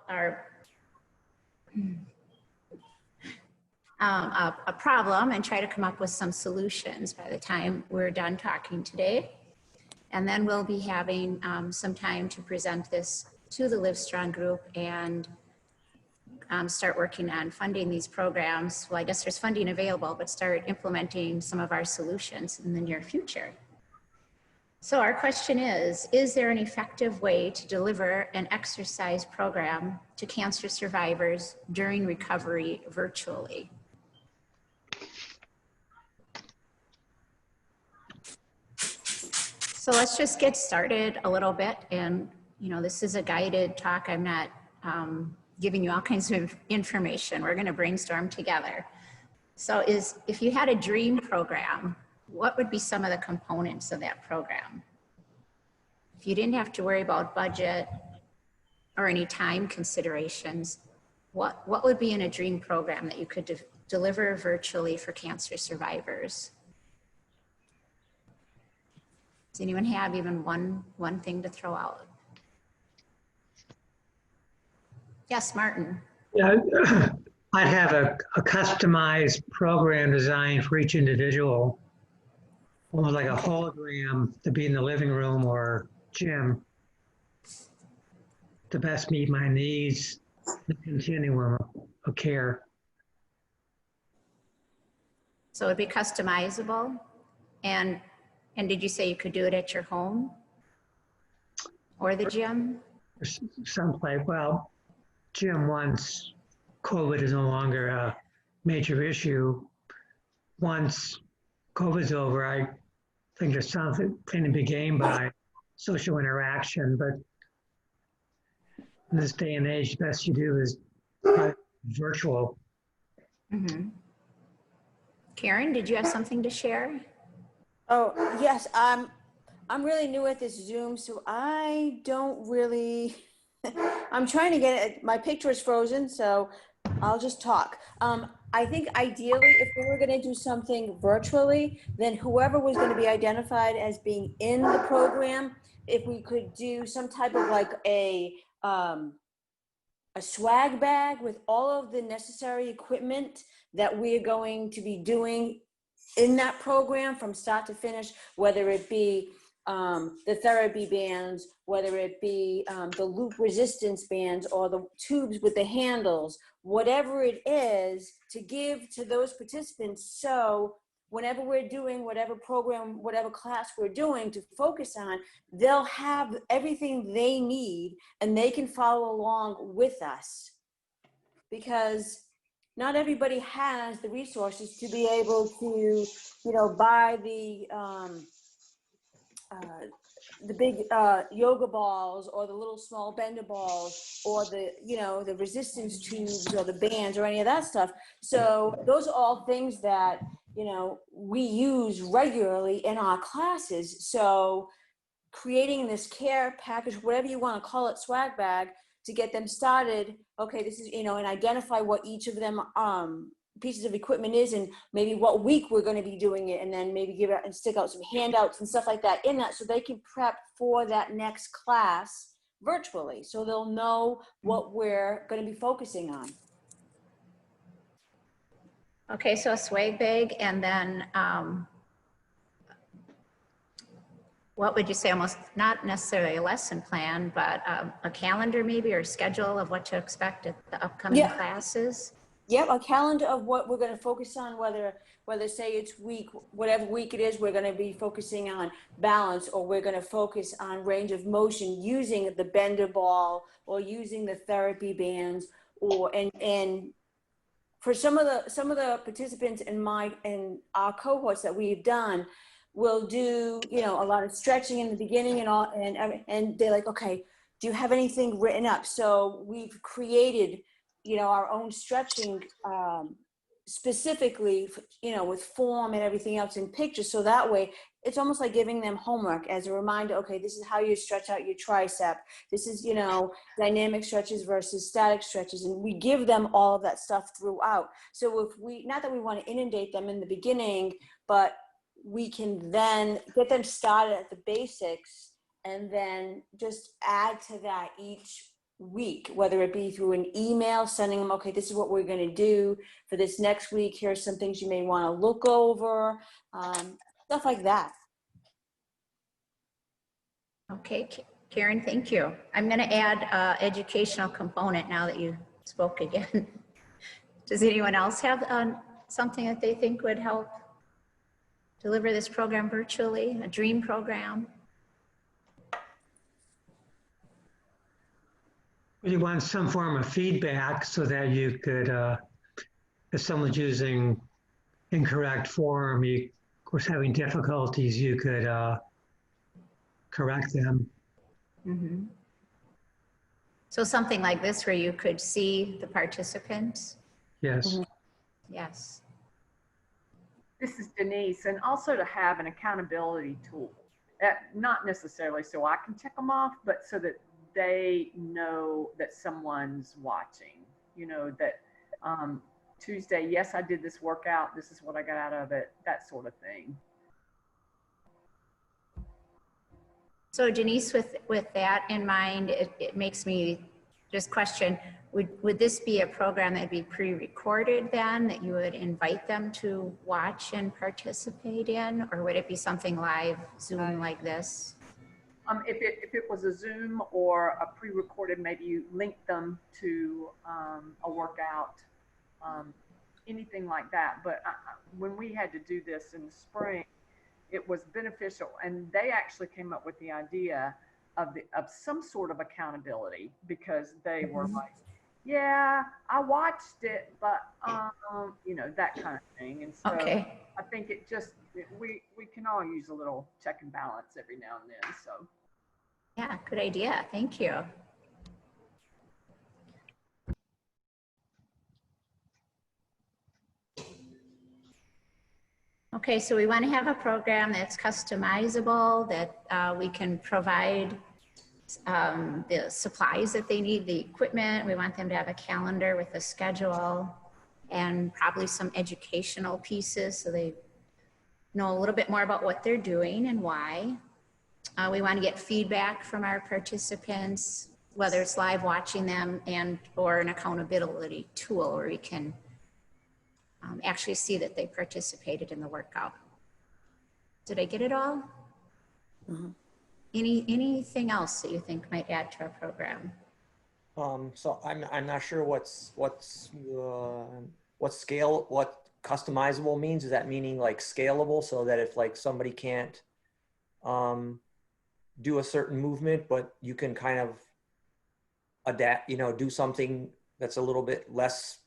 our a problem and try to come up with some solutions by the time we're done talking today. And then we'll be having some time to present this to the Livestrong group and start working on funding these programs. Well, I guess there's funding available, but start implementing some of our solutions in the near future. So our question is there an effective way to deliver an exercise program to cancer survivors during recovery virtually? So let's just get started a little bit. And, you know, this is a guided talk. I'm not giving you all kinds of information. We're going to brainstorm together. So if you had a dream program, what would be some of the components of that program? If you didn't have to worry about budget or any time considerations, what would be in a dream program that you could deliver virtually for cancer survivors? Does anyone have even one thing to throw out? Yes, Martin. Yeah, I'd have a customized program designed for each individual, almost like a hologram to be in the living room or gym to best meet my needs, the continuum of care. So it'd be customizable, and did you say you could do it at your home or the gym? Someplace, well, gym, once COVID is no longer a major issue, once COVID's over, I think there's something to be gained by social interaction, but in this day and age, the best you do is virtual. Mm-hmm. Karen, did you have something to share? Oh, yes. I'm really new at this Zoom, so I don't really, I'm trying to get it. My picture is frozen, so I'll just talk. I think ideally, if we were going to do something virtually, then whoever was going to be identified as being in the program, if we could do some type of like a swag bag with all of the necessary equipment that we're going to be doing in that program from start to finish, whether it be the therapy bands, whether it be the loop resistance bands or the tubes with the handles, whatever it is, to give to those participants. So whenever we're doing whatever program, whatever class we're doing to focus on, they'll have everything they need and they can follow along with us, because not everybody has the resources to be able to, you know, buy the big yoga balls or the little small bender balls or the, you know, the resistance tubes or the bands or any of that stuff. So those are all things that, you know, we use regularly in our classes. So creating this care package, whatever you want to call it, swag bag, to get them started. Okay, this is, you know, and identify what each of them pieces of equipment is and maybe what week we're going to be doing it, and then maybe give out and stick out some handouts and stuff like that in that, so they can prep for that next class virtually, so they'll know what we're going to be focusing on. Okay, so a swag bag, and then what would you say, almost not necessarily a lesson plan, but a calendar maybe, or a schedule of what to expect at the upcoming classes? Yep, a calendar of what we're going to focus on, whether say it's whatever week it is, we're going to be focusing on balance, or we're going to focus on range of motion using the bender ball or using the therapy bands, or and for some of the participants in our cohorts that we've done, we'll do, you know, a lot of stretching in the beginning and all, and they're like, okay, do you have anything written up? So we've created, you know, our own stretching specifically, you know, with form and everything else in pictures. So that way it's almost like giving them homework as a reminder. Okay, this is how you stretch out your tricep. This is, you know, dynamic stretches versus static stretches. And we give them all of that stuff throughout. So if we, not that we want to inundate them in the beginning, but we can then get them started at the basics and then just add to that each week, whether it be through an email, sending them, okay, this is what we're going to do for this next week. Here's some things you may want to look over, stuff like that. Okay, Karen, thank you. I'm going to add educational component now that you spoke again. Does anyone else have something that they think would help deliver this program virtually, a dream program? You want some form of feedback so that you could, if someone's using incorrect form, you, of course, having difficulties, you could correct them. Mm-hmm. So something like this where you could see the participants? Yes. Mm-hmm. Yes. This is Denise, and also to have an accountability tool. Not necessarily so I can check them off, but so that they know that someone's watching, you know, that Tuesday, yes, I did this workout. This is what I got out of it, that sort of thing. So Denise, with that in mind, it makes me just question, would this be a program that'd be pre-recorded then, that you would invite them to watch and participate in? Or would it be something live Zoom like this? If it was a Zoom or a pre-recorded, maybe you link them to a workout, anything like that. But when we had to do this in the spring, it was beneficial, and they actually came up with the idea of some sort of accountability, because they were like, yeah, I watched it, but you know, that kind of thing. And so Okay. I think we can all use a little check and balance every now and then. So Yeah, good idea. Thank you. Okay, so we want to have a program that's customizable, that we can provide the supplies that they need, the equipment. We want them to have a calendar with a schedule and probably some educational pieces so they know a little bit more about what they're doing and why. We want to get feedback from our participants, whether it's live watching them or an accountability tool where we can actually see that they participated in the workout. Did I get it all? Mm-hmm. Anything else that you think might add to our program? So I'm not sure what customizable means. Is that meaning like scalable, so that if like somebody can't do a certain movement, but you can kind of adapt, you know, do something that's a little bit less,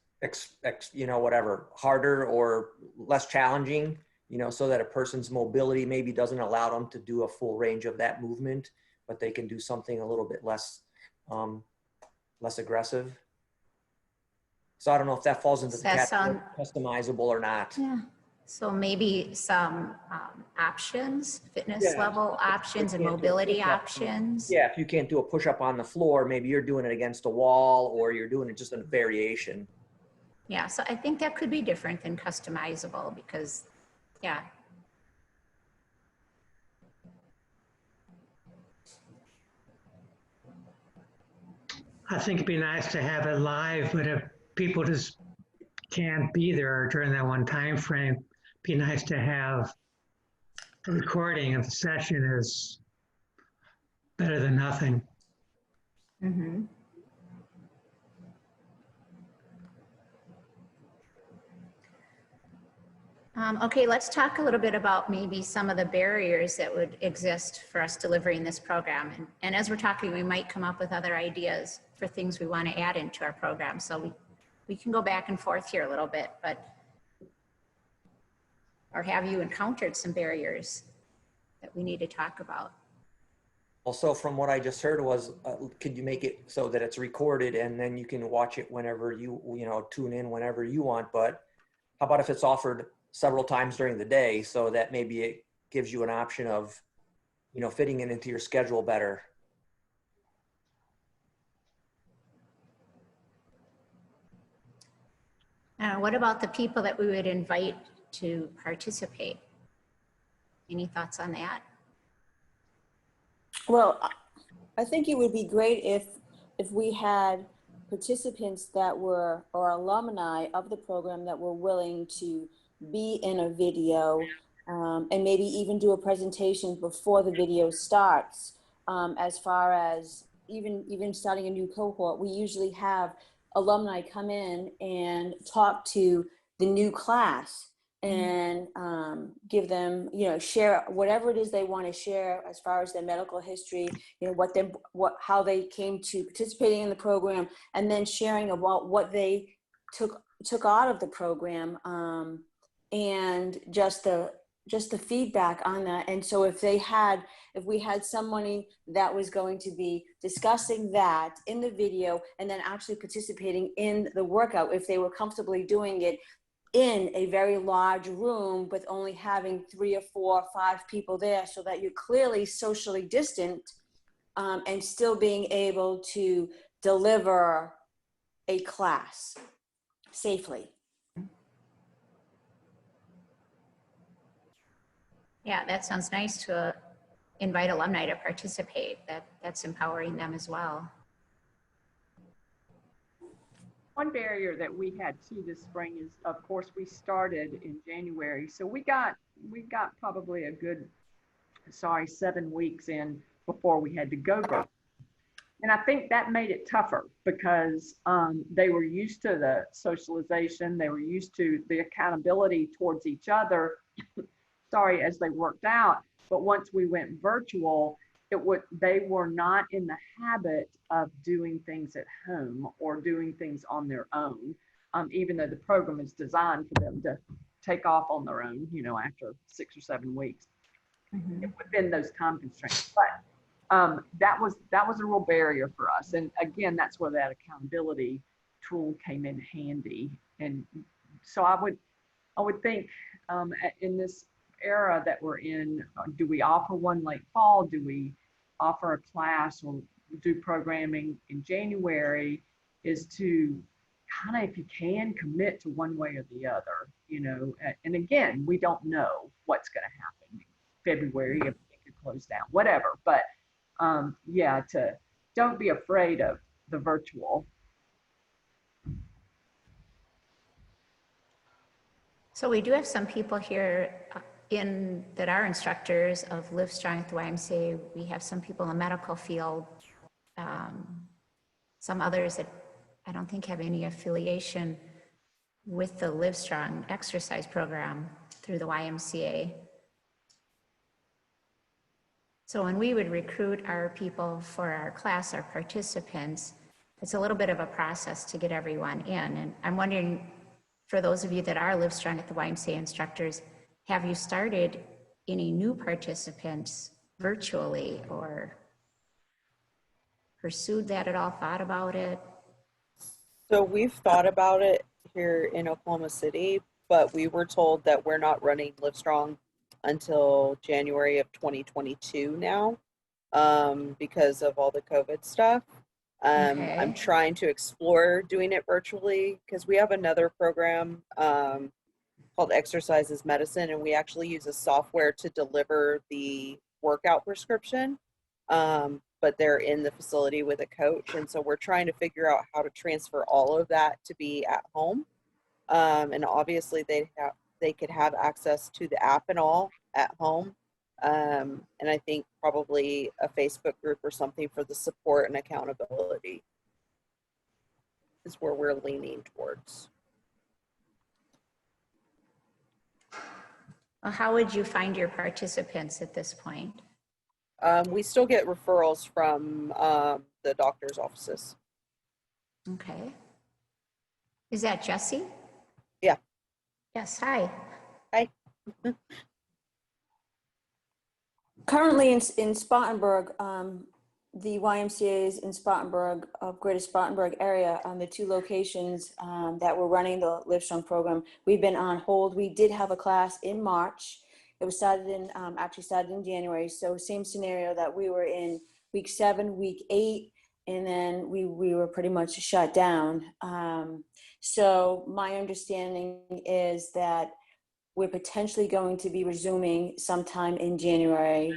you know, whatever, harder or less challenging, you know, so that a person's mobility maybe doesn't allow them to do a full range of that movement, but they can do something a little bit less, less aggressive. So I don't know if that falls into the category of customizable or not. Yeah. So maybe some options, fitness level options and mobility options. Yeah, if you can't do a push-up on the floor, maybe you're doing it against a wall, or you're doing it just in a variation. Yeah, so I think that could be different than customizable because, yeah. I think it'd be nice to have it live, but if people just can't be there during that one time frame, it'd be nice to have a recording of the session is better than nothing. Mm-hmm. Okay, let's talk a little bit about maybe some of the barriers that would exist for us delivering this program. And as we're talking, we might come up with other ideas for things we want to add into our program. So we can go back and forth here a little bit, or have you encountered some barriers that we need to talk about? Also, from what I just heard was, could you make it so that it's recorded and then you can watch it whenever you know, tune in whenever you want? But how about if it's offered several times during the day, so that maybe it gives you an option of, you know, fitting it into your schedule better? What about the people that we would invite to participate? Any thoughts on that? Well, I think it would be great if if we had participants that were, or alumni of the program that were willing to be in a video, and maybe even do a presentation before the video starts, as far as even starting a new cohort. We usually have alumni come in and talk to the new class and give them, share whatever it is they want to share as far as their medical history, how they came to participating in the program, and then sharing about what they took out of the program, and just the feedback on that. And so if we had somebody that was going to be discussing that in the video and then actually participating in the workout, if they were comfortably doing it in a very large room with only having 3 or 4 or 5 people there, so that you're clearly socially distant, and still being able to deliver a class safely. Yeah, that sounds nice to invite alumni to participate. That's empowering them as well. One barrier that we had too this spring is, of course, we started in January, so we got probably a good 7 weeks in before we had to go virtual. And I think that made it tougher because they were used to the socialization, they were used to the accountability towards each other, as they worked out. But once we went virtual, they were not in the habit of doing things at home or doing things on their own, even though the program is designed for them to take off on their own, after 6 or 7 weeks within those time constraints. But that was a real barrier for us. And again, that's where that accountability tool came in handy. And so I would think in this era that we're in, do we offer one late fall? Do we offer a class or do programming in January? Is to kind of, if you can, commit to one way or the other, and again, we don't know what's going to happen. February, if it could close down, whatever. But don't be afraid of the virtual. So we do have some people here that are instructors of Livestrong at the YMCA. We have some people in the medical field, some others that I don't think have any affiliation with the Livestrong exercise program through the YMCA. So when we would recruit our people for our class, our participants, it's a little bit of a process to get everyone in. And I'm wondering, for those of you that are Livestrong at the YMCA instructors, have you started any new participants virtually or pursued that at all, thought about it? So we've thought about it here in Oklahoma City, but we were told that we're not running Livestrong until January of 2022 now, because of all the COVID stuff. Okay. I'm trying to explore doing it virtually because we have another program called Exercise is Medicine, and we actually use a software to deliver the workout prescription, but they're in the facility with a coach, and so we're trying to figure out how to transfer all of that to be at home, and obviously they could have access to the app and all at home, and I think probably a Facebook group or something for the support and accountability is where we're leaning towards. Well, how would you find your participants at this point? We still get referrals from the doctor's offices. Okay. Is that Jesse? Yeah. Yes, hi. Hi. Currently in Spartanburg, the YMCA is in Spartanburg, Greater Spartanburg area, the 2 locations that were running the Livestrong program. We've been on hold. We did have a class in March. It was actually started in January. So same scenario that we were in week 7, week 8, and then we were pretty much shut down. So my understanding is that we're potentially going to be resuming sometime in January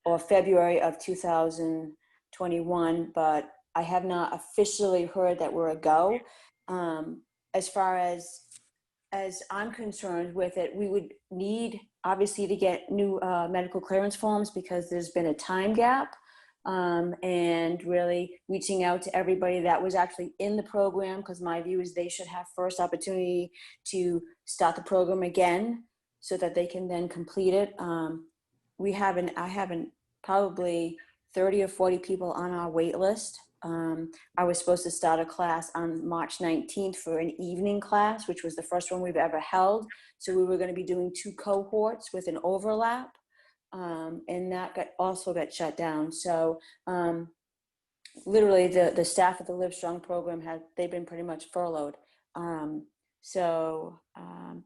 or February of 2021, but I have not officially heard that we're a go. As far as I'm concerned with it, we would need obviously to get new medical clearance forms because there's been a time gap, and really reaching out to everybody that was actually in the program, because my view is they should have first opportunity to start the program again so that they can then complete it. I haven't probably 30 or 40 people on our wait list. I was supposed to start a class on March 19th for an evening class, which was the first one we've ever held. So we were going to be doing 2 cohorts with an overlap, and that also got shut down. So literally the staff of the Livestrong program they've been pretty much furloughed.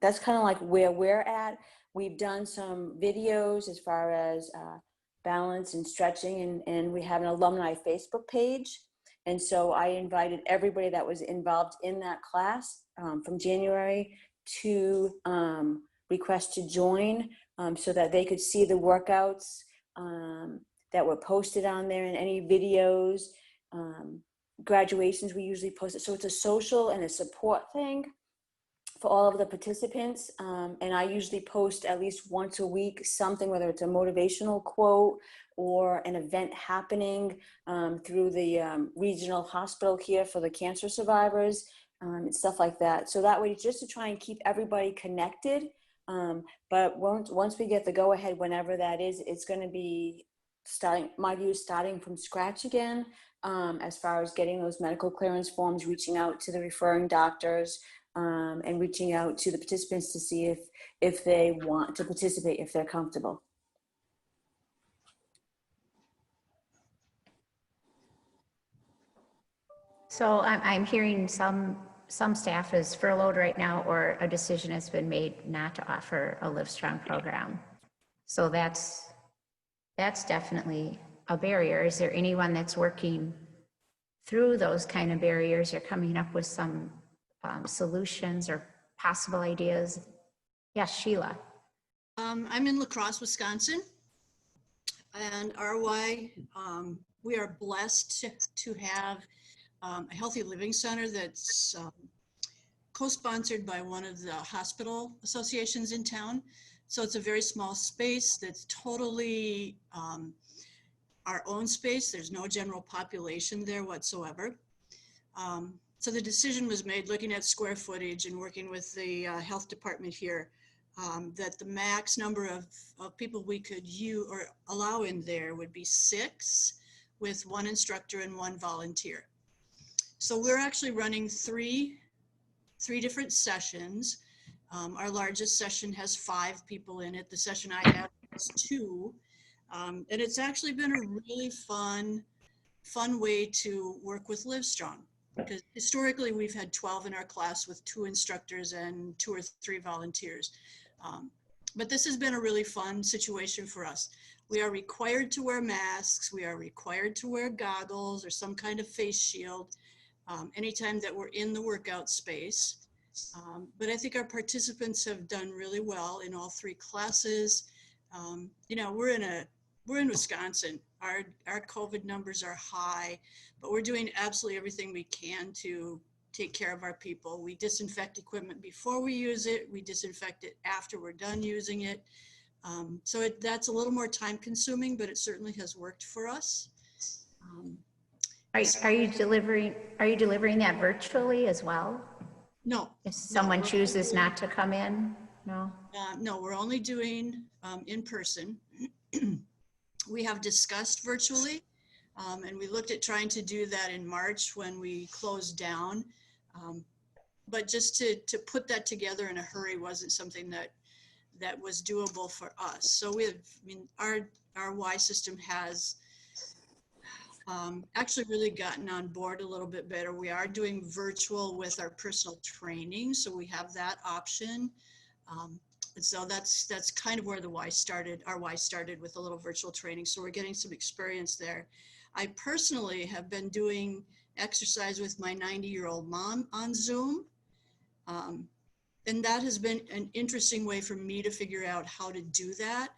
That's kind of like where we're at. We've done some videos as far as balance and stretching, and we have an alumni Facebook page. And so I invited everybody that was involved in that class from January to request to join, so that they could see the workouts that were posted on there, and any videos, graduations we usually post it. So it's a social and a support thing for all of the participants. And I usually post at least once a week something, whether it's a motivational quote or an event happening through the regional hospital here for the cancer survivors, and stuff like that. So that way, just to try and keep everybody connected. But once we get the go ahead, whenever that is, it's going to be my view is starting from scratch again, as far as getting those medical clearance forms, reaching out to the referring doctors, and reaching out to the participants to see if they want to participate, if they're comfortable. So I'm hearing some staff is furloughed right now, or a decision has been made not to offer a Livestrong program. So that's definitely a barrier. Is there anyone that's working through those kind of barriers or coming up with some solutions or possible ideas? Yes, Sheila. I'm in La Crosse, Wisconsin, and RY, we are blessed to have a healthy living center that's co-sponsored by one of the hospital associations in town. So it's a very small space that's totally our own space. There's no general population there whatsoever. So the decision was made looking at square footage and working with the health department here, that the max number of people we could or allow in there would be 6, with 1 instructor and 1 volunteer. So we're actually running three different sessions. Our largest session has 5 people in it. The session I have is 2. And it's actually been a really fun way to work with Livestrong, because historically we've had 12 in our class with 2 instructors and 2 or 3 volunteers. But this has been a really fun situation for us. We are required to wear masks. We are required to wear goggles or some kind of face shield anytime that we're in the workout space. But I think our participants have done really well in all 3 classes. You know, we're in Wisconsin. Our COVID numbers are high, but we're doing absolutely everything we can to take care of our people. We disinfect equipment before we use it. We disinfect it after we're done using it. So that's a little more time consuming, but it certainly has worked for us. Are you delivering that virtually as well? No. If someone chooses not to come in? No? No, we're only doing in person. We have discussed virtually, and we looked at trying to do that in March when we closed down. But just to put that together in a hurry wasn't something that was doable for us. So our Y system has actually really gotten on board a little bit better. We are doing virtual with our personal training, so we have that option. And so that's kind of where our Y started with a little virtual training. So we're getting some experience there. I personally have been doing exercise with my 90-year-old mom on Zoom. And that has been an interesting way for me to figure out how to do that.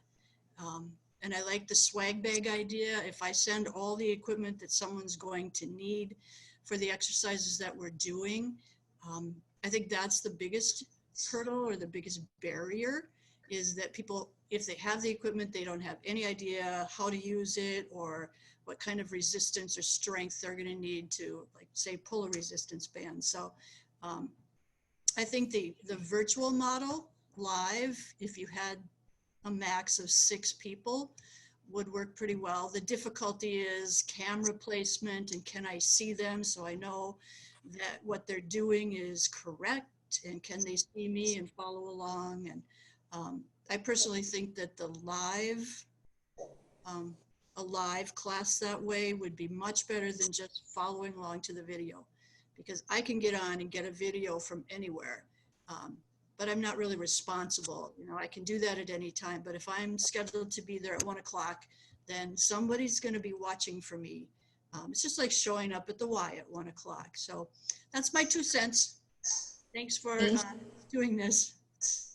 And I like the swag bag idea. If I send all the equipment that someone's going to need for the exercises that we're doing, I think that's the biggest hurdle or the biggest barrier, is that people, if they have the equipment, they don't have any idea how to use it or what kind of resistance or strength they're going to need to, like, say, pull a resistance band. So I think the virtual model live, if you had a max of 6 people, would work pretty well. The difficulty is camera placement and can I see them so I know that what they're doing is correct, and can they see me and follow along. And I personally think that the live, a live class that way would be much better than just following along to the video, because I can get on and get a video from anywhere. But I'm not really responsible. You know, I can do that at any time, but if I'm scheduled to be there at 1 o'clock, then somebody's going to be watching for me. It's just like showing up at the Y at 1 o'clock. So that's my 2 cents. Thanks for doing this.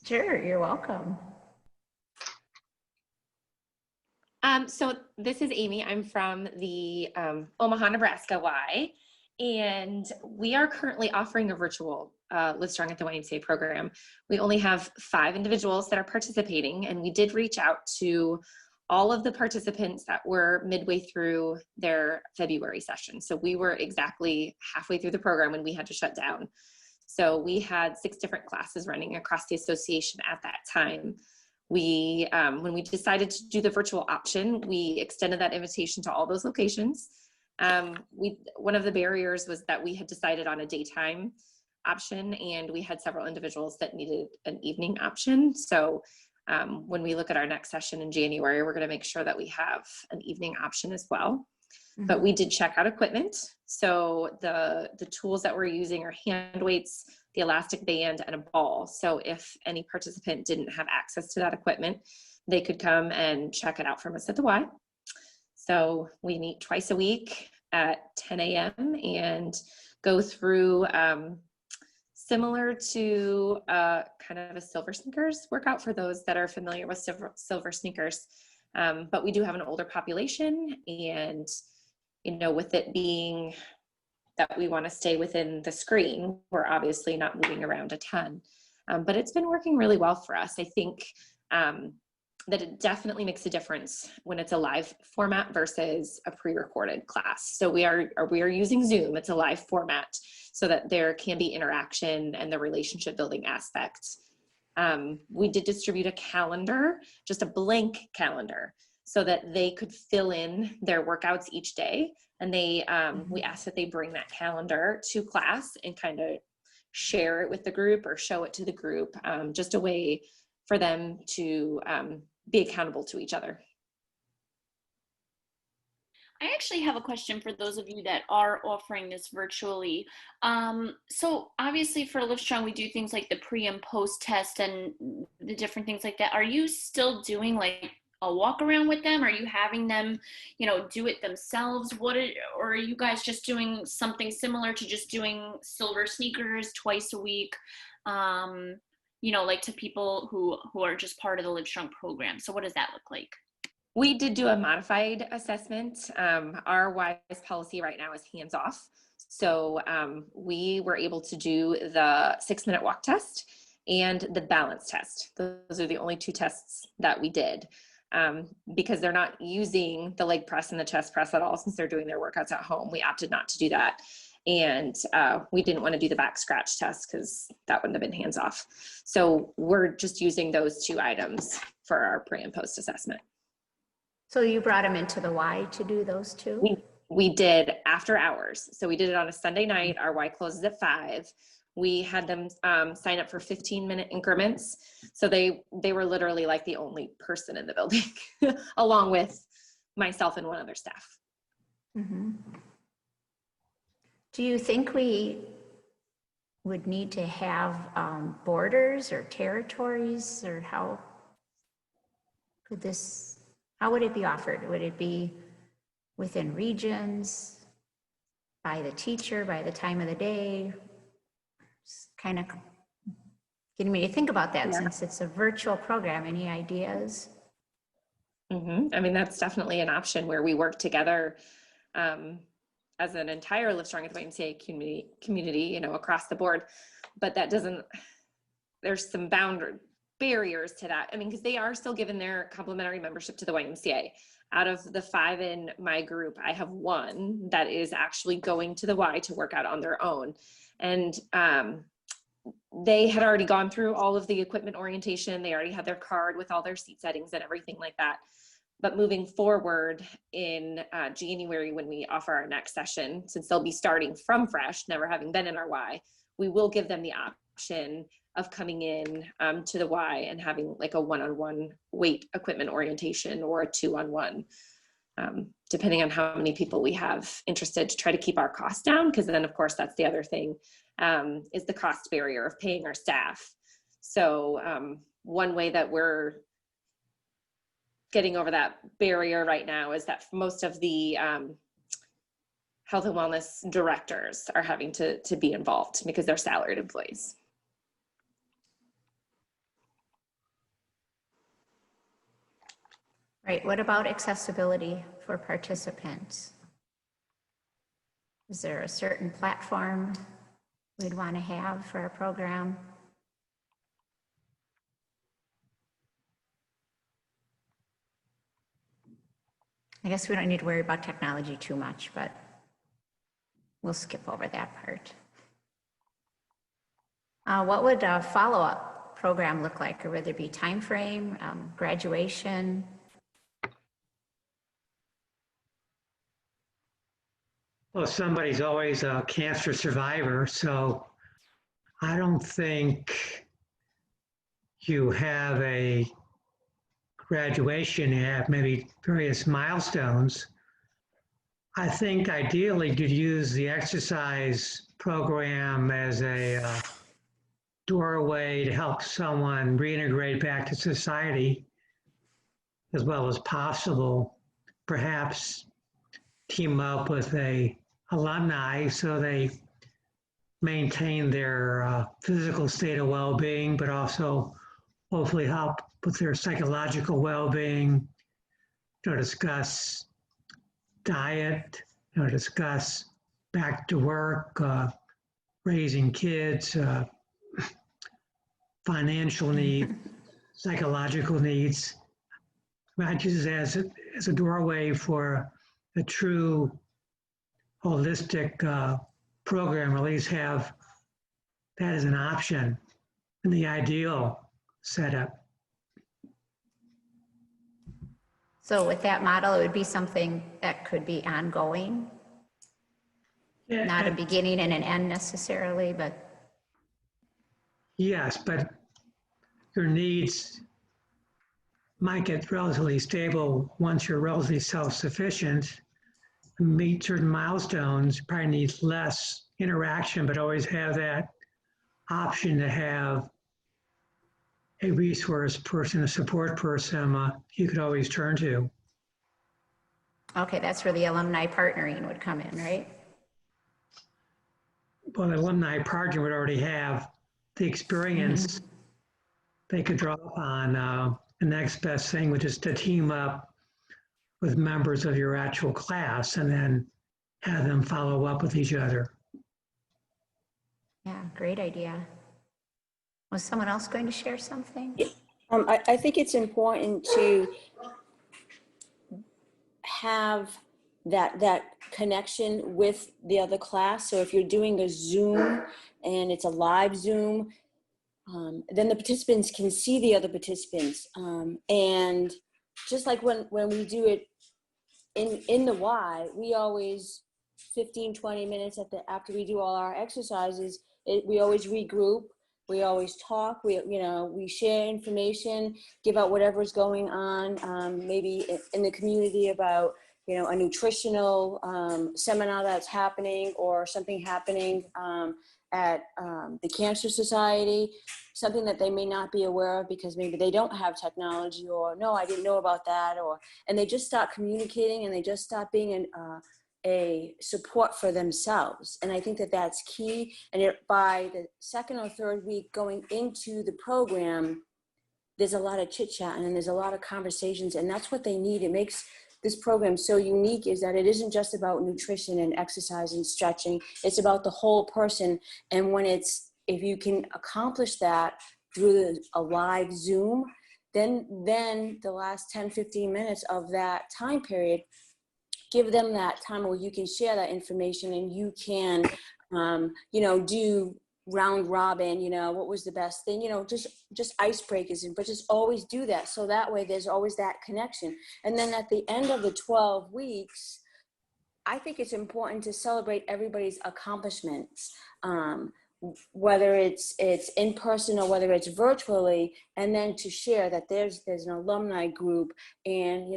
Sure, you're welcome. So this is Amy. I'm from the Omaha, Nebraska Y, and we are currently offering a virtual Livestrong at the YMCA program. We only have 5 individuals that are participating, and we did reach out to all of the participants that were midway through their February session. So we were exactly halfway through the program when we had to shut down. So we had 6 different classes running across the association at that time. We, when we decided to do the virtual option, we extended that invitation to all those locations. One of the barriers was that we had decided on a daytime option, and we had several individuals that needed an evening option. So when we look at our next session in January, we're going to make sure that we have an evening option as well. Mm-hmm. But we did check out equipment. So the tools that we're using are hand weights, the elastic band, and a ball. So if any participant didn't have access to that equipment, they could come and check it out from us at the Y. So we meet twice a week at 10 a.m. and go through similar to kind of a silver sneakers workout for those that are familiar with silver sneakers. But we do have an older population, and, you know, with it being that we want to stay within the screen, we're obviously not moving around a ton. But it's been working really well for us. I think that it definitely makes a difference when it's a live format versus a pre-recorded class. So we are using Zoom. It's a live format so that there can be interaction and the relationship building aspects. We did distribute a calendar, just a blank calendar, so that they could fill in their workouts each day. And they, we asked that they bring that calendar to class and kind of share it with the group or show it to the group, just a way for them to be accountable to each other. I actually have a question for those of you that are offering this virtually. So obviously for Livestrong, we do things like the pre and post test and the different things like that. Are you still doing like a walk around with them? Are you having them, you know, do it themselves? Or are you guys just doing something similar to just doing silver sneakers twice a week? You know, like to people who are just part of the Livestrong program. So what does that look like? We did do a modified assessment. Our WISE policy right now is hands off. So we were able to do the 6-minute walk test and the balance test. Those are the only 2 tests that we did, because they're not using the leg press and the chest press at all since they're doing their workouts at home. We opted not to do that. And we didn't want to do the back scratch test because that wouldn't have been hands off. So we're just using those 2 items for our pre and post assessment. So you brought them into the Y to do those 2? We did after hours. So we did it on a Sunday night. Our Y closes at 5. We had them sign up for 15-minute increments. So they were literally like the only person in the building along with myself and 1 other staff. Mm-hmm. Do you think we would need to have borders or territories, or how would it be offered? Would it be within regions, by the teacher, by the time of the day? Just kind of getting me to think about that, since it's a virtual program. Any ideas? I mean, that's definitely an option where we work together as an entire Livestrong at the YMCA community, you know, across the board. But that doesn't, there's some barriers to that. I mean, because they are still given their complimentary membership to the YMCA. Out of the 5 in my group, I have 1 that is actually going to the Y to work out on their own. And they had already gone through all of the equipment orientation. They already had their card with all their seat settings and everything like that. But moving forward in January, when we offer our next session, since they'll be starting from fresh, never having been in our Y, we will give them the option of coming in to the Y and having like a one-on-one weight equipment orientation or a 2-on-1, depending on how many people we have interested, to try to keep our costs down. Because then, of course, that's the other thing, is the cost barrier of paying our staff. So one way that we're getting over that barrier right now is that most of the health and wellness directors are having to be involved because they're salaried employees. Right, what about accessibility for participants? Is there a certain platform we'd want to have for our program? I guess we don't need to worry about technology too much, but we'll skip over that part. What would a follow-up program look like? Or would there be time frame, graduation? Well, somebody's always a cancer survivor, so I don't think you have a graduation, you have maybe various milestones. I think ideally you'd use the exercise program as a doorway to help someone reintegrate back to society as well as possible. Perhaps team up with a alumni so they maintain their physical state of well-being, but also hopefully help with their psychological well-being, discuss diet, discuss back to work, raising kids, financial needs, psychological needs. I use it as a doorway for a true holistic program, or at least have that as an option in the ideal setup. So with that model, it would be something that could be ongoing, not a beginning and an end necessarily, but. Yes, but your needs might get relatively stable once you're relatively self-sufficient. Meet certain milestones, probably need less interaction, but always have that option to have a resource person, a support person you could always turn to. Okay, that's where the alumni partnering would come in, right? Well, the alumni partner would already have the experience they could draw upon. The next best thing would just to team up with members of your actual class and then have them follow up with each other. Yeah, great idea. Was someone else going to share something? I think it's important to have that connection with the other class. So if you're doing a Zoom and it's a live Zoom, then the participants can see the other participants. And just like when we do it in the Y, we always 15, 20 minutes after we do all our exercises, we always regroup. We always talk. We share information, give out whatever's going on, maybe in the community about a nutritional seminar that's happening or something happening at the Cancer Society, something that they may not be aware of because maybe they don't have technology, or no, I didn't know about that, and they just start communicating and they just start being a support for themselves. And I think that that's key. And by the second or third week going into the program, there's a lot of chit chat and there's a lot of conversations, and that's what they need. It makes this program so unique, is that it isn't just about nutrition and exercise and stretching. It's about the whole person. And if you can accomplish that through a live Zoom, then the last 10, 15 minutes of that time period, give them that time where you can share that information, and you can, do round robin, what was the best thing, just icebreakers, but just always do that. So that way there's always that connection. And then at the end of the 12 weeks, I think it's important to celebrate everybody's accomplishments, whether it's in person or whether it's virtually, and then to share that there's an alumni group, and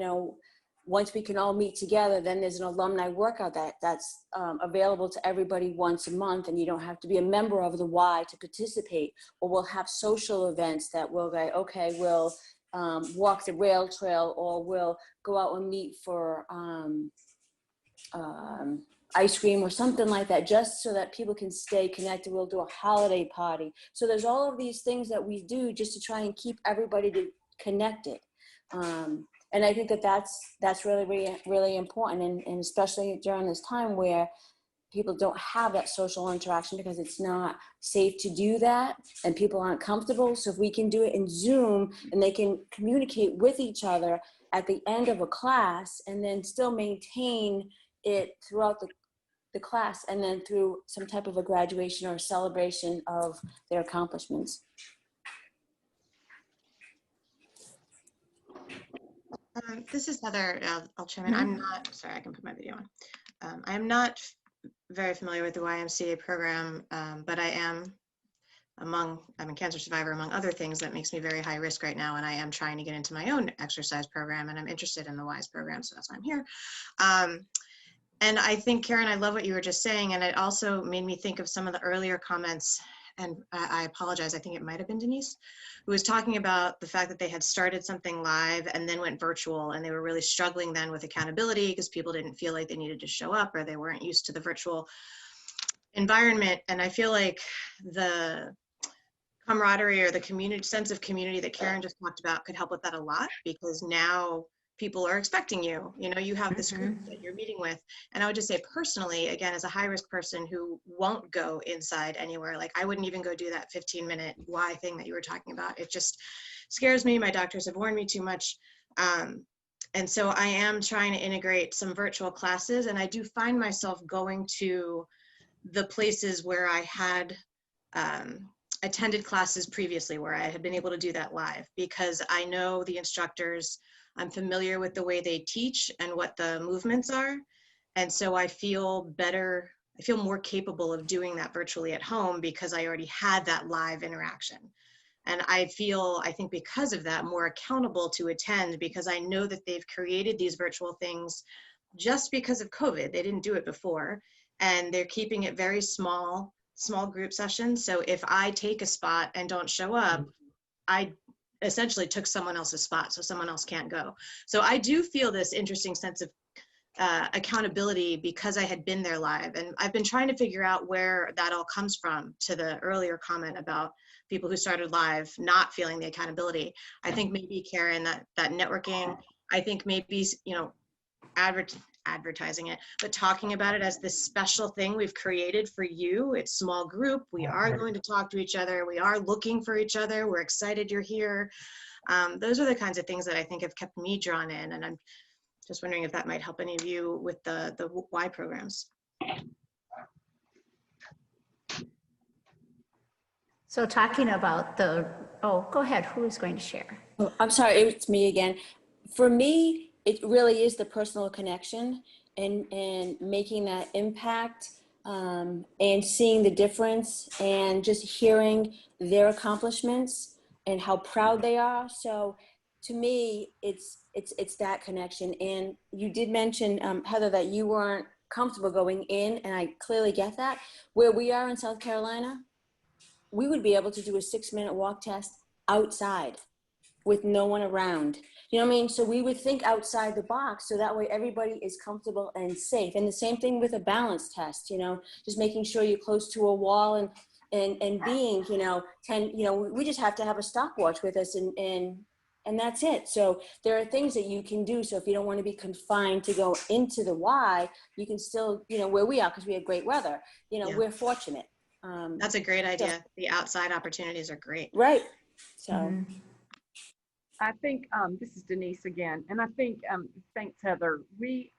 once we can all meet together, then there's an alumni workout that's available to everybody once a month, and you don't have to be a member of the Y to participate. Or we'll have social events that we'll go, okay, we'll walk the rail trail, or we'll go out and meet for ice cream or something like that, just so that people can stay connected. We'll do a holiday party. So there's all of these things that we do just to try and keep everybody connected. And I think that's really, really, really important. And especially during this time where people don't have that social interaction because it's not safe to do that and people aren't comfortable. So if we can do it in Zoom and they can communicate with each other at the end of a class, and then still maintain it throughout the class, and then through some type of a graduation or a celebration of their accomplishments. This is Heather. I'll chime in. I'm not, sorry, I can put my video on. I'm not very familiar with the YMCA program, but I'm a cancer survivor, among other things. That makes me very high risk right now, and I am trying to get into my own exercise program, and I'm interested in the WISE program, so that's why I'm here. And I think, Karen, I love what you were just saying, and it also made me think of some of the earlier comments, and I apologize, I think it might have been Denise, who was talking about the fact that they had started something live and then went virtual, and they were really struggling then with accountability because people didn't feel like they needed to show up, or they weren't used to the virtual environment. And I feel like the camaraderie or the community sense of community that Karen just talked about could help with that a lot, because now people are expecting you, you have this group that you're meeting with. And I would just say personally, again, as a high risk person who won't go inside anywhere, like I wouldn't even go do that 15-minute Y thing that you were talking about. It just scares me. My doctors have warned me too much. And so I am trying to integrate some virtual classes, and I do find myself going to the places where I had attended classes previously, where I had been able to do that live, because I know the instructors, I'm familiar with the way they teach and what the movements are. And so I feel better, I feel more capable of doing that virtually at home because I already had that live interaction. And I think because of that, more accountable to attend, because I know that they've created these virtual things just because of COVID. They didn't do it before, and they're keeping it very small group sessions. So if I take a spot and don't show up, I essentially took someone else's spot, so someone else can't go. So I do feel this interesting sense of accountability because I had been there live, and I've been trying to figure out where that all comes from, to the earlier comment about people who started live not feeling the accountability. I think maybe, Karen, that networking, I think maybe, advertising it, but talking about it as this special thing we've created for you. It's small group. We are going to talk to each other. We are looking for each other. We're excited you're here. Those are the kinds of things that I think have kept me drawn in. And I'm just wondering if that might help any of you with the Y programs. So talking about go ahead, who is going to share? Oh, I'm sorry, it's me again. For me, it really is the personal connection and making that impact, and seeing the difference, and just hearing their accomplishments and how proud they are. So to me, it's that connection. And you did mention, Heather, that you weren't comfortable going in, and I clearly get that. Where we are in South Carolina, we would be able to do a 6-minute walk test outside with no one around. You know what I mean? So we would think outside the box, so that way everybody is comfortable and safe. And the same thing with a balance test, just making sure you're close to a wall. And and being, 10, we just have to have a stopwatch with us and that's it. So there are things that you can do. So if you don't want to be confined to go into the Y, you can still, where we are, because we have great weather, Yeah. we're fortunate. That's a great idea. The outside opportunities are great. Right. So. Mm-hmm. I think this is Denise again, and I think thanks Heather. We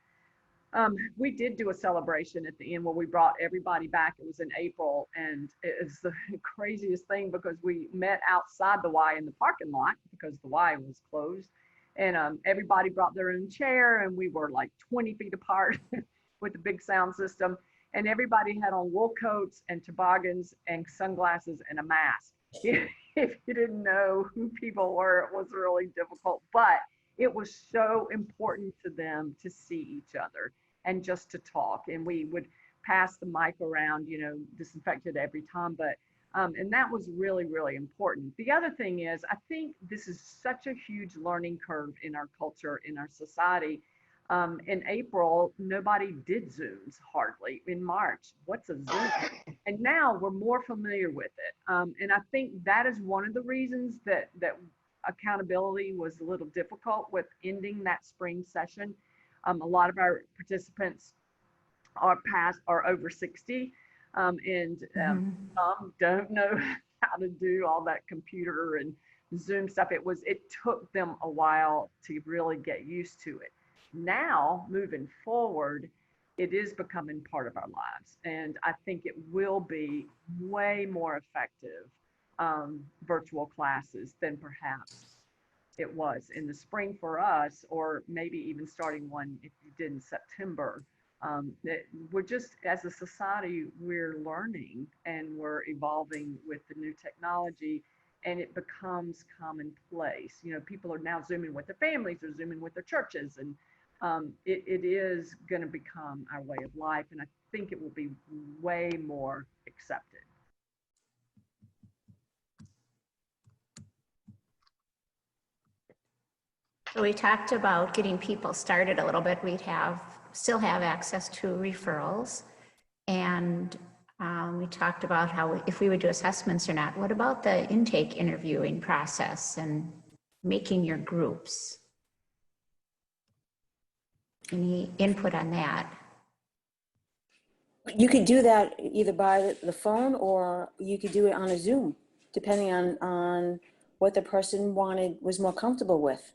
did do a celebration at the end where we brought everybody back. It was in April, and it was the craziest thing because we met outside the Y in the parking lot because the Y was closed, and everybody brought their own chair, and we were like 20 feet apart with the big sound system, and everybody had on wool coats and toboggans and sunglasses and a mask. If you didn't know who people were, it was really difficult, but it was so important to them to see each other and just to talk. And we would pass the mic around, disinfected every time, but and that was really, really important. The other thing is, I think this is such a huge learning curve in our culture, in our society. In April, nobody did Zooms hardly. In March, what's a Zoom? And now we're more familiar with it. And I think that is one of the reasons that accountability was a little difficult with ending that spring session. A lot of our participants are over 60, and some don't know how to do all that computer and Zoom stuff. It took them a while to really get used to it. Now, moving forward, it is becoming part of our lives, and I think it will be way more effective virtual classes than perhaps it was in the spring for us, or maybe even starting one if you did in September. We're just, as a society, we're learning and we're evolving with the new technology, and it becomes commonplace. People are now Zooming with their families, or Zooming with their churches, and it is going to become our way of life, and I think it will be way more accepted. So we talked about getting people started a little bit. We'd still have access to referrals. And we talked about how if we would do assessments or not. What about the intake interviewing process and making your groups? Any input on that? You could do that either by the phone, or you could do it on a Zoom, depending on what the person was more comfortable with.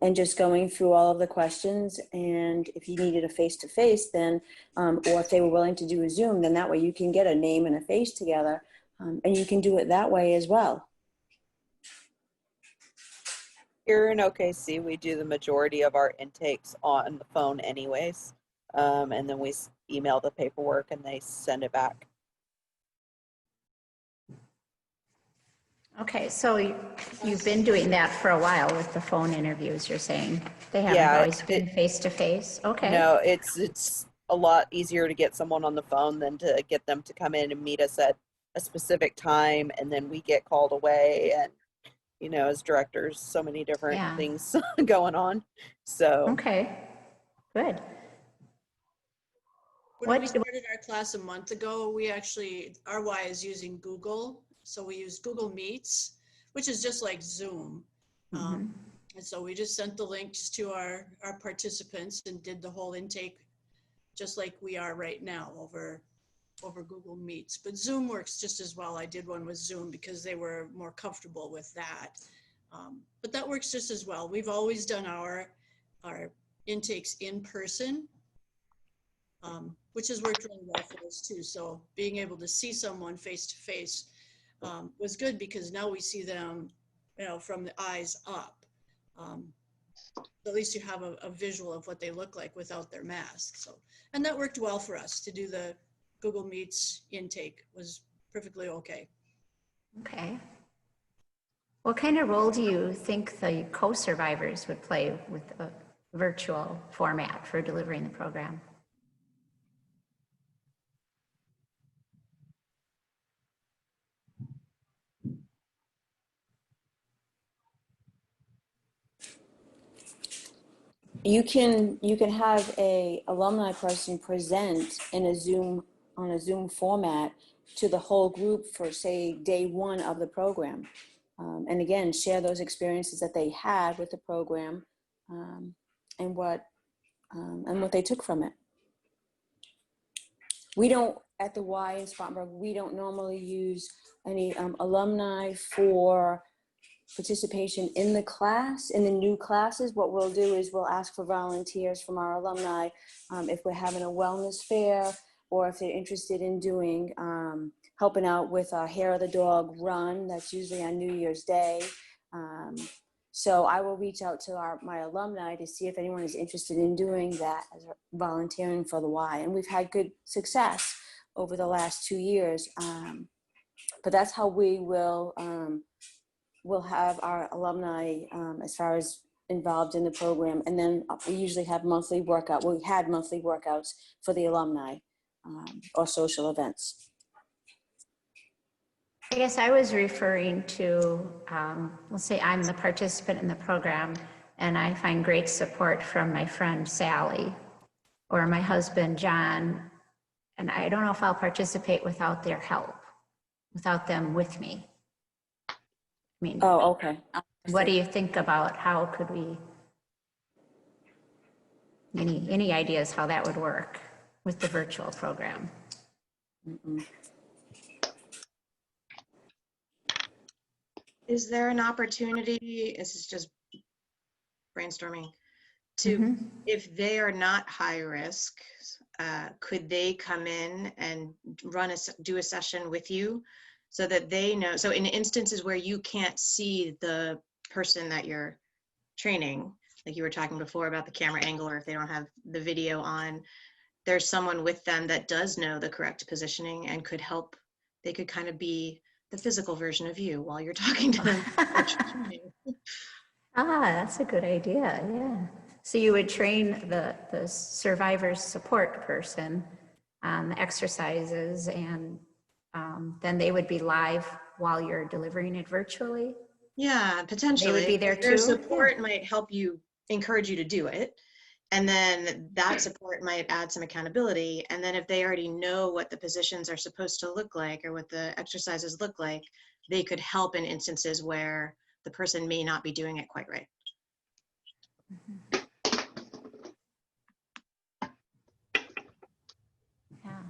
And just going through all of the questions, and if you needed a face-to-face, then, or if they were willing to do a Zoom, then that way you can get a name and a face together, and you can do it that way as well. Here in OKC, we do the majority of our intakes on the phone anyways. And then we email the paperwork and they send it back. Okay, so you've been doing that for a while with the phone interviews, you're saying? They haven't always been face-to-face? Okay. No, it's a lot easier to get someone on the phone than to get them to come in and meet us at a specific time, and then we get called away, and as directors, so many different things going on. So okay, good. When we started our class a month ago, our Y is using Google. So we use Google Meets, which is just like Zoom. And so we just sent the links to our participants and did the whole intake just like we are right now over Google Meets. But Zoom works just as well. I did one with Zoom because they were more comfortable with that. But that works just as well. We've always done our intakes in person, which has worked really well for us too. So being able to see someone face to face was good, because now we see them, from the eyes up. At least you have a visual of what they look like without their mask. So, and that worked well for us to do the Google Meets intake. Was perfectly okay. Okay. What kind of role do you think the co-survivors would play with a virtual format for delivering the program? You can have a alumni person present in on a Zoom format, to the whole group for, say, day one of the program. And again, share those experiences that they had with the program, and what they took from it. We don't, at the Y in Spartanburg, we don't normally use any alumni for participation in the class, in the new classes. What we'll do is we'll ask for volunteers from our alumni if we're having a wellness fair, or if they're interested in doing, helping out with our Hair of the Dog run. That's usually on New Year's Day. So I will reach out to my alumni to see if anyone is interested in doing that as volunteering for the Y. And we've had good success over the last 2 years. But that's how we will we'll have our alumni as far as involved in the program. And then we usually have monthly workout. We had monthly workouts for the alumni or social events. I guess I was referring to, let's say I'm the participant in the program and I find great support from my friend Sally or my husband John, and I don't know if I'll participate without their help, without them with me. I mean, Oh, okay. what do you think about how could we, any ideas how that would work with the virtual program? Mm-mm. Is there an opportunity, this is just brainstorming, to, if they are not high risk, could they come in and do a session with you so that they know, so in instances where you can't see the person that you're training, like you were talking before about the camera angle, or if they don't have the video on, there's someone with them that does know the correct positioning and could help, they could kind of be the physical version of you while you're talking to them. That's a good idea, yeah. So you would train the survivor's support person on the exercises, and then they would be live while you're delivering it virtually? Yeah, potentially. They would be there Their too? support might help you, encourage you to do it. And then that support might add some accountability. And then if they already know what the positions are supposed to look like or what the exercises look like, they could help in instances where the person may not be doing it quite right. Yeah.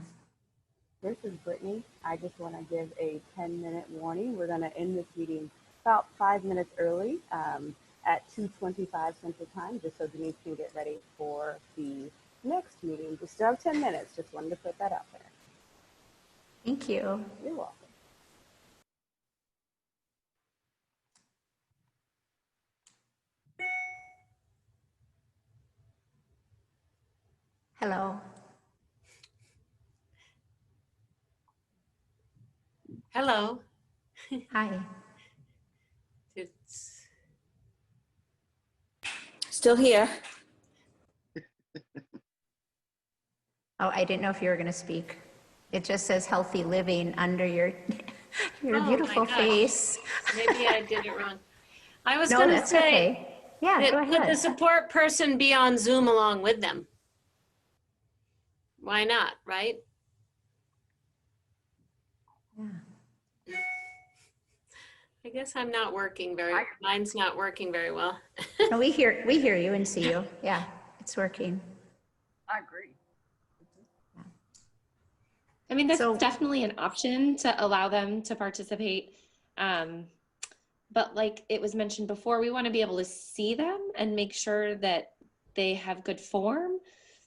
This is Brittany. I just want to give a 10-minute warning. We're going to end this meeting about 5 minutes early at 2:25 Central Time, just so Denise can get ready for the next meeting. We still have 10 minutes. Just wanted to put that out there. Thank you. You're welcome. Hello. Hello. Hi. It's Still here. Oh, I didn't know if you were going to speak. It just says healthy living under your Oh my beautiful gosh. face. Maybe I did it wrong. I was No, going to that's say, okay. Yeah, go could the ahead. support person be on Zoom along with them? Why not, right? Yeah. I guess I'm not working mine's not working very well. No, we hear you and see you. Yeah, it's working. I agree. I mean, that's So- definitely an option to allow them to participate. But like it was mentioned before, we want to be able to see them and make sure that they have good form.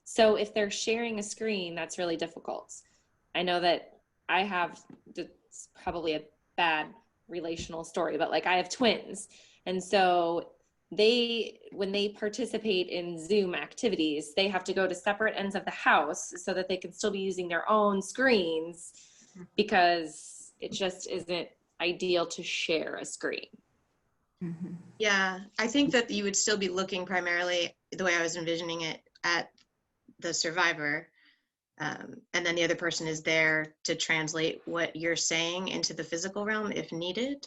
So if they're sharing a screen, that's really difficult. I know that I have, it's probably a bad relational story, but like I have twins. And so when they participate in Zoom activities, they have to go to separate ends of the house so that they can still be using their own screens, because it just isn't ideal to share a screen. Yeah, I think that you would still be looking primarily, the way I was envisioning it, at the survivor. And then the other person is there to translate what you're saying into the physical realm if needed.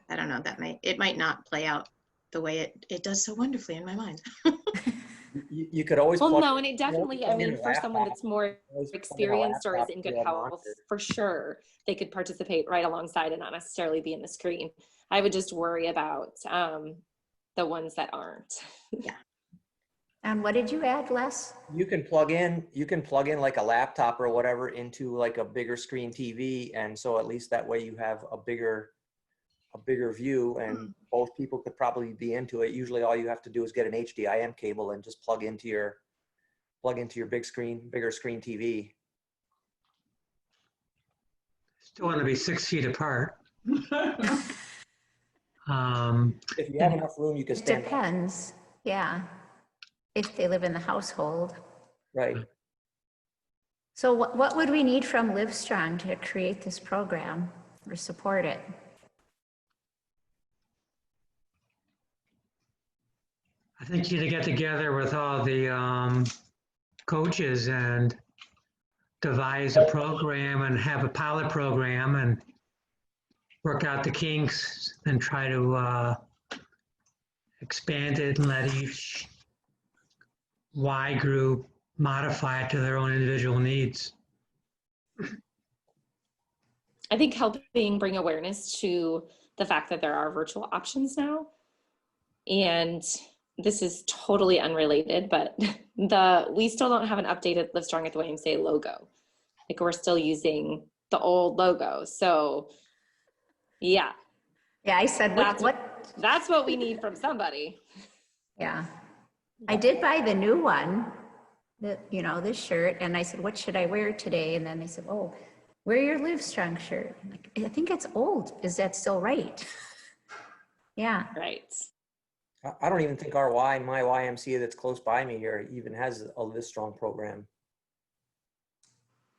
I don't know, it might not play out the way it does so wonderfully in my mind. You could always Well, plug, no, and it definitely, I plug in mean, a for someone laptop, that's more always plug in a experienced or is laptop in if good you have a health, monitor. for sure, they could participate right alongside and not necessarily be in the screen. I would just worry about the ones that aren't. And what did you add, Les? You can plug in like a laptop or whatever into like a bigger screen TV, and so at least that way you have a bigger view, and both people could probably be into it. Usually all you have to do is get an HDMI cable and just plug into your bigger screen TV. Still want to be 6 feet apart. If you have enough room, you can It stand up. depends, yeah, if they live in the household. Right. So what would we need from Livestrong to create this program or support it? I think you need to get together with all the coaches and devise a program and have a pilot program and work out the kinks and try to expand it and let each Y group modify it to their own individual needs. I think helping bring awareness to the fact that there are virtual options now. And this is totally unrelated, but we still don't have an updated Livestrong at the YMCA logo. Like, we're still using the old logo. So yeah. Yeah, I said, That's what we need from somebody. Yeah, I did buy the new one, this shirt, and I said, what should I wear today? And then they said, oh, wear your Livestrong shirt. I'm like, I think it's old. Is that still right? Yeah. Right. I don't even think my YMCA that's close by me here even has a Livestrong program.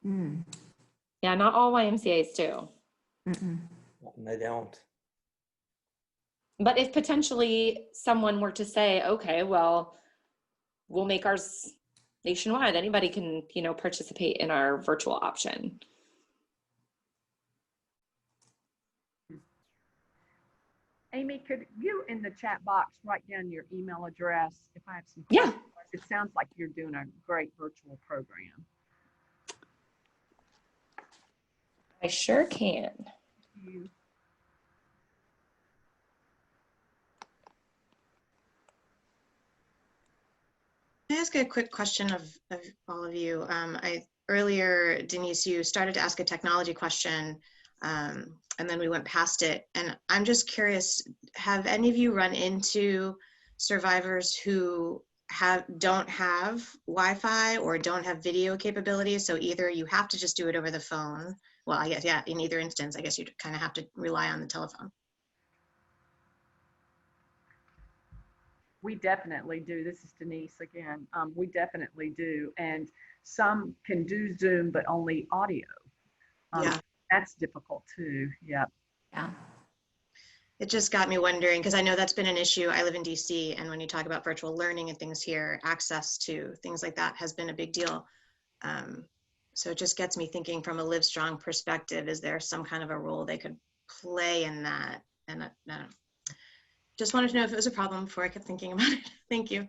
Yeah, not all YMCAs do. They don't. But if potentially someone were to say, okay, well, we'll make ours nationwide, anybody can, participate in our virtual option. Amy, could you in the chat box write down your email address if I have some questions? Yeah. It sounds like you're doing a great virtual program. I sure can. Thank you. Can I ask a quick question of all of you? Earlier, Denise, you started to ask a technology question, and then we went past it. And I'm just curious, have any of you run into survivors who don't have Wi-Fi or don't have video capabilities? So either you have to just do it over the phone. Well, I guess, yeah, in either instance, I guess you kind of have to rely on the telephone. We definitely do. This is Denise again. We definitely do. And some can do Zoom, but only audio. Yeah. That's difficult too. Yep. Yeah. It just got me wondering, because I know that's been an issue. I live in DC, and when you talk about virtual learning and things here, access to things like that has been a big deal. So it just gets me thinking from a Livestrong perspective, is there some kind of a role they could play in that? And I don't know. Just wanted to know if it was a problem before I kept thinking about it. Thank you.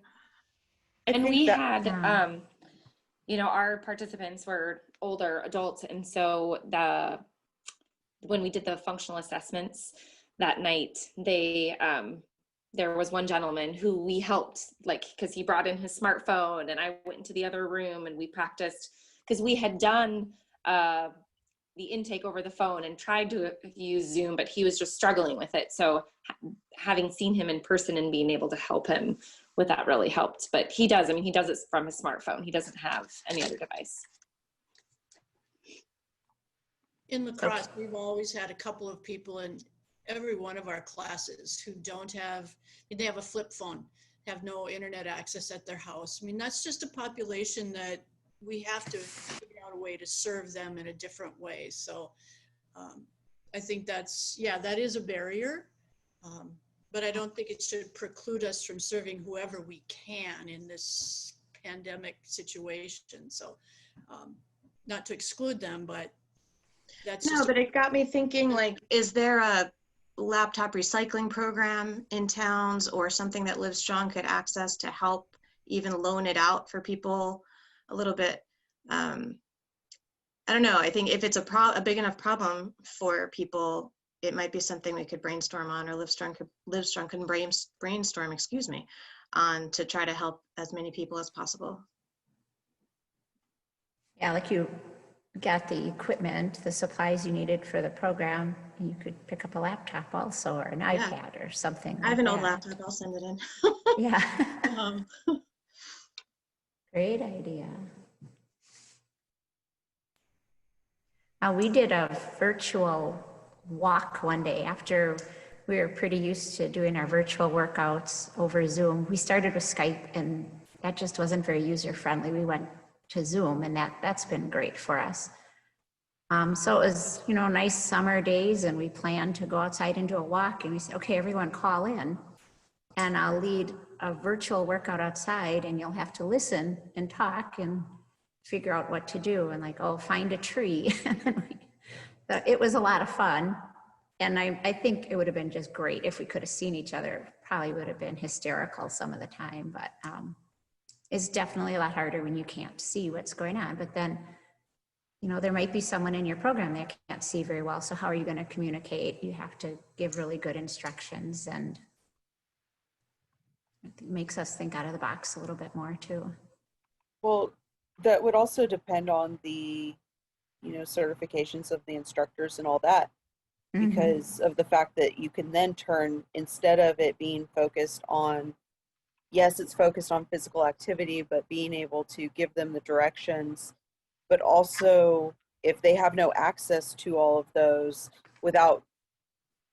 And we had, our participants were older adults. And so when we did the functional assessments that night, there was one gentleman who we helped, because he brought in his smartphone and I went into the other room and we practiced, because we had done the intake over the phone and tried to use Zoom, but he was just struggling with it. So having seen him in person and being able to help him with that really helped. But he does it from his smartphone. He doesn't have any other device. In lacrosse, we've always had a couple of people in every one of our classes who they have a flip phone, have no internet access at their house. I mean, that's just a population that we have to figure out a way to serve them in a different way. So I think that is a barrier, but I don't think it should preclude us from serving whoever we can in this pandemic situation. So not to exclude them, but but it got me thinking, is there a laptop recycling program in towns or something that Livestrong could access to help even loan it out for people a little bit. I don't know. I think if it's a big enough problem for people, it might be something we could brainstorm on, or Livestrong can brainstorm, excuse me, on to try to help as many people as possible. Yeah, like you got the equipment, the supplies you needed for the program, and you could pick up a laptop also, or an iPad or something like that. I have an old laptop. I'll send it in. Yeah. Great idea. We did a virtual walk one day after we were pretty used to doing our virtual workouts over Zoom. We started with Skype, and that just wasn't very user-friendly. We went to Zoom, and that's been great for us. So it was, nice summer days, and we planned to go outside and do a walk, and we said, okay, everyone call in, and I'll lead a virtual workout outside, and you'll have to listen and talk and figure out what to do, and find a tree. So it was a lot of fun. And I think it would have been just great if we could have seen each other. Probably would have been hysterical some of the time, but it's definitely a lot harder when you can't see what's going on. But then, there might be someone in your program that can't see very well. So how are you going to communicate? You have to give really good instructions, and it makes us think out of the box a little bit more too. Well, that would also depend on the, certifications of the instructors and all that, because of the fact that you can then turn, instead of it being focused on, yes, it's focused on physical activity, but being able to give them the directions, but also if they have no access to all of those without,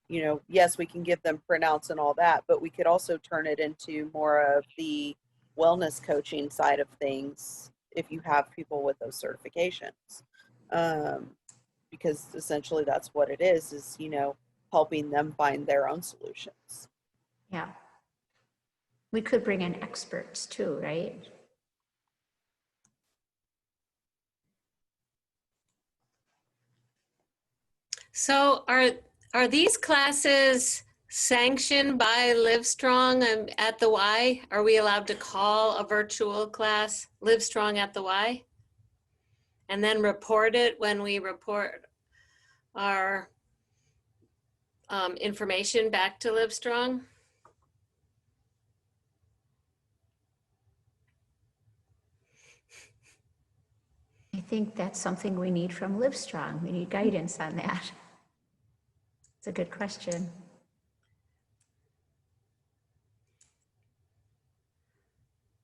yes, we can give them printouts and all that, but we could also turn it into more of the wellness coaching side of things if you have people with those certifications, because essentially that's what it is helping them find their own solutions. Yeah, we could bring in experts too, right? So are these classes sanctioned by Livestrong at the Y? Are we allowed to call a virtual class Livestrong at the Y? And then report it when we report our information back to Livestrong? I think that's something we need from Livestrong. We need guidance on that. It's a good question.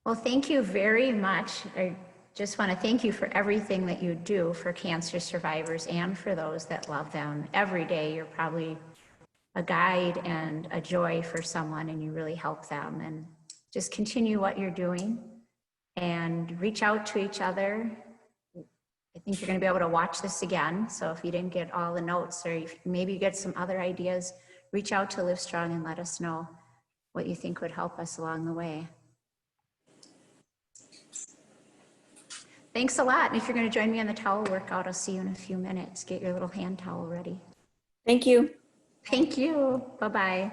Well, thank you very much. I just want to thank you for everything that you do for cancer survivors and for those that love them. Every day, you're probably a guide and a joy for someone, and you really help them. And just continue what you're doing and reach out to each other. I think you're going to be able to watch this again. So if you didn't get all the notes, or maybe you get some other ideas, reach out to Livestrong and let us know what you think would help us along the way. Thanks a lot. And if you're going to join me on the towel workout, I'll see you in a few minutes. Get your little hand towel ready. Thank you. Thank you. Bye-bye.